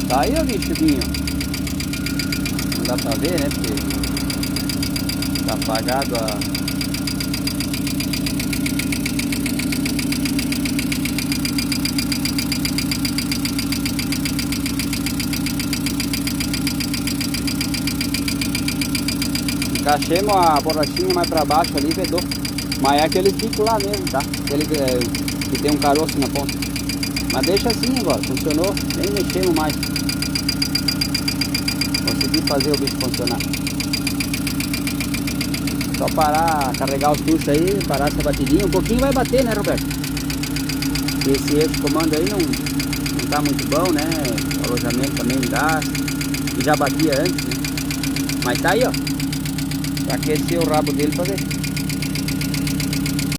Tá aí, ó, bicho. Não dá pra ver, né? Porque tá apagado a... Encaixemos a borrachinha mais pra baixo ali, vedou. Mas é aquele fico lá mesmo, tá? Aquele que tem um caroço na ponta. Mas deixa assim agora, funcionou. Nem mexemos mais. Consegui fazer o bicho funcionar. Só parar, carregar os tuchos aí, parar essa batidinha. Um pouquinho vai bater, né, Roberto? Esse eixo de comando aí não tá muito bom, né? O alojamento também gasta. E já batia antes, né? Mas tá aí, ó. Pra aquecer o rabo dele pra ver.